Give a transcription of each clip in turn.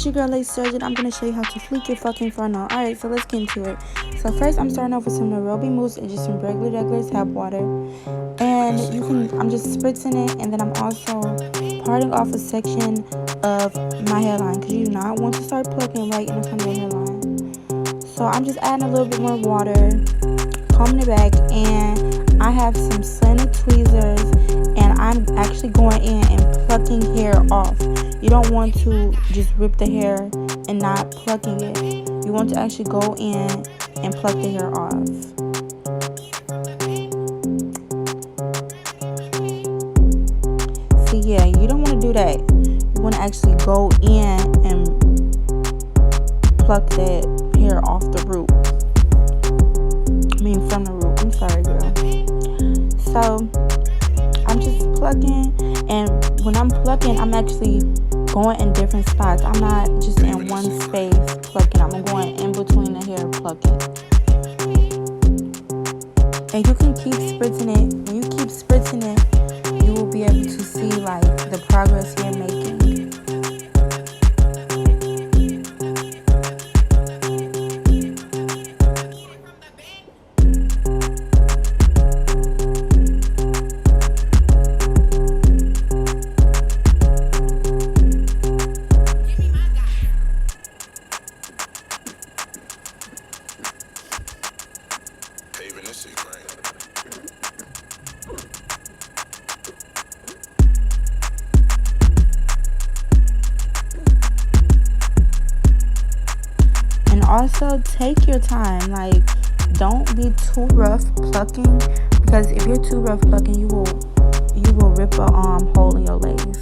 your girl Lace Surgeon. I'm going to show you how to fleek your fucking frontal. Alright, so let's get into it. So first I'm starting off with some Nairobi mousse and just some regular tap water. And I'm just spritzing it, and then I'm also parting off a section of my hairline because you do not want to start plucking right in the front of your hairline. So I'm just adding a little bit more water, combing it back, and I have some slanted tweezers, and I'm actually going in and plucking hair off. You don't want to just rip the hair and not plucking it. You want to actually go in and pluck the hair off. See, yeah, you don't want to do that. You want to actually go in and pluck that hair off the root. From the root. I'm sorry, girl. So I'm just plucking, and when I'm plucking, I'm actually going in different spots. I'm not just in one space plucking. I'm going in between the hair plucking. And you can keep spritzing it. When you keep spritzing it, you will be able to see like the progress you're making. Also, take your time. Like, don't be too rough plucking, because if you're too rough plucking, you will rip a hole in your lace.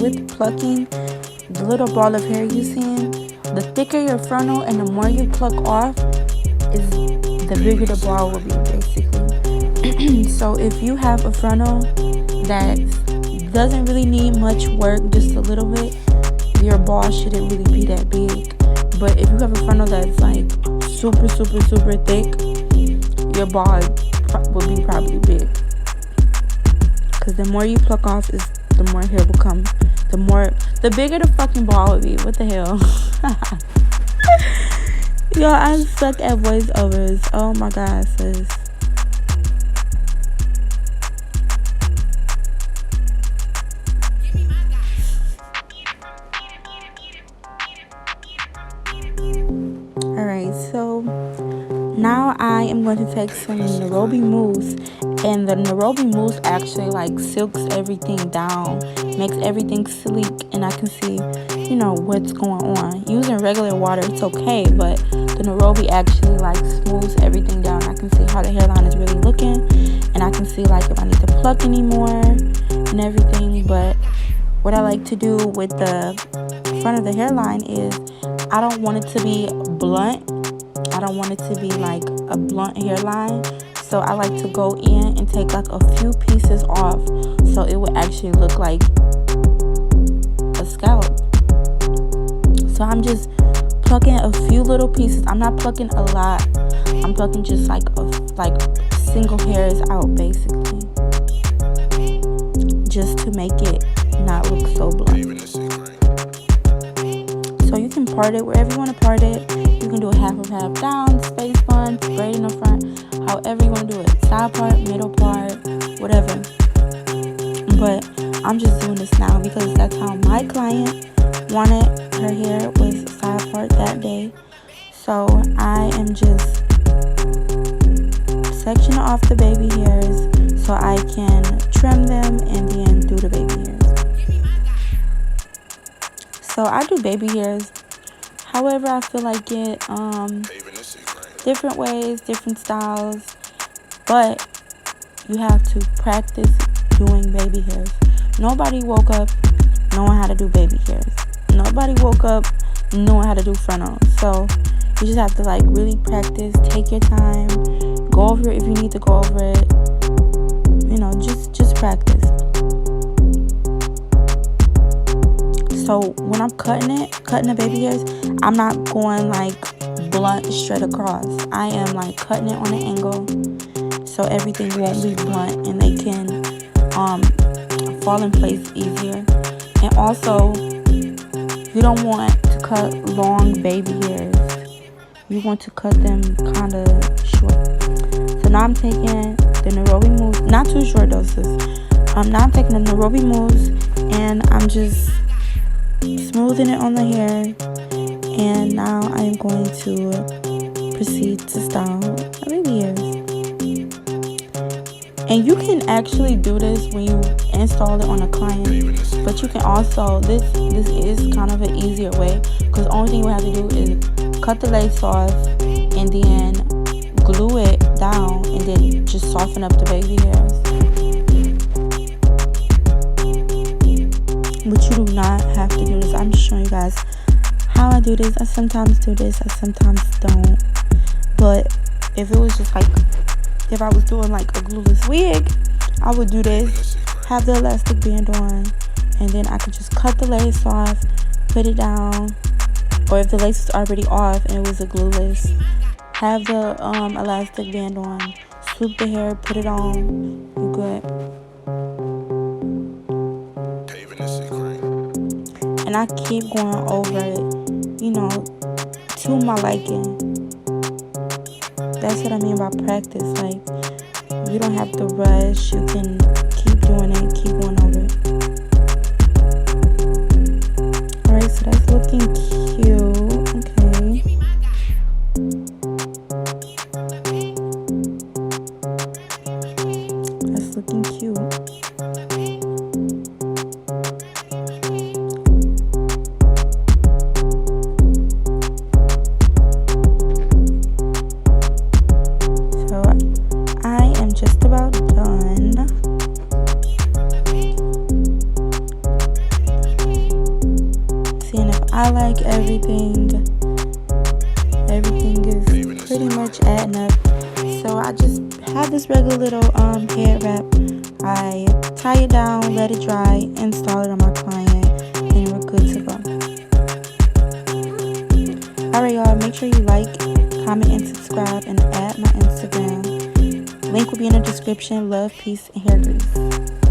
With plucking, the little ball of hair you see, the thicker your frontal and the more you pluck off, is the bigger the ball will be, basically. So if you have a frontal that doesn't really need much work, just a little bit, your ball shouldn't really be that big. But if you have a frontal that's like super thick, your ball will be probably big, because the more you pluck off is the more hair will come. The bigger the fucking ball will be. What the hell? Yo, I suck at voiceovers. Oh my god, sis. Alright, so now I am going to take some Nairobi mousse, and the Nairobi mousse actually like silks everything down, makes everything sleek, and I can see, you know, what's going on. Using regular water, it's okay, but the Nairobi actually like smooths everything down. I can see how the hairline is really looking, and I can see like if I need to pluck anymore and everything. But what I like to do with the front of the hairline is I don't want it to be blunt. I don't want it to be like a blunt hairline. So I like to go in and take like a few pieces off, so it would actually look like a scalp. So I'm just plucking a few little pieces. I'm not plucking a lot. I'm plucking just like single hairs out, basically, just to make it not look so blunt. So you can part it wherever you want to part it. You can do a half of half down, space bun, braid in the front, however you want to do it. Side part, middle part, whatever. But I'm just doing this now because that's how my client wanted her hair, was side part that day. So I am just sectioning off the baby hairs so I can trim them and then do the baby hairs. So I do baby hairs however I feel like it, different ways, different styles. but you have to practice doing baby hairs. Nobody woke up knowing how to do baby hairs. Nobody woke up knowing how to do frontal. So you just have to like really practice, take your time, go over it if you need to go over it. You know, just practice. So when I'm cutting the baby hairs, I'm not going like blunt straight across. I am like cutting it on an angle so everything won't be blunt and they can fall in place easier. And also, you don't want to cut long baby hairs. You want to cut them kind of short. So now I'm taking the Nairobi mousse, not too short doses. Now I'm taking the Nairobi mousse and I'm just smoothing it on the hair. And now I am going to proceed to style my baby hairs. And you can actually do this when you install it on a client, but you can also, this is kind of an easier way, because the only thing you have to do is cut the lace off and then glue it down and then just soften up the baby hairs. But you do not have to do this. I'm just showing you guys how I do this. I sometimes do this, I sometimes don't. But if it was just like, if I was doing like a glueless wig, I would do this, have the elastic band on, and then I could just cut the lace off, put it down. Or if the lace was already off and it was a glueless, have the elastic band on, swoop the hair, put it on, you're good. And I keep going over it, you know, to my liking. That's what I mean by practice. Like, you don't have to rush. You can keep doing it, keep going over it. Alright, so that's looking cute. Okay. That's looking cute. Just about done. Seeing if I like everything. Everything is pretty much adding up. So I just have this regular little hair wrap. I tie it down, let it dry, install it on my client, and we're good to go. Alright y'all, make sure you like, comment, and subscribe, and add my Instagram. Link will be in the description. Love, peace, and hair grease.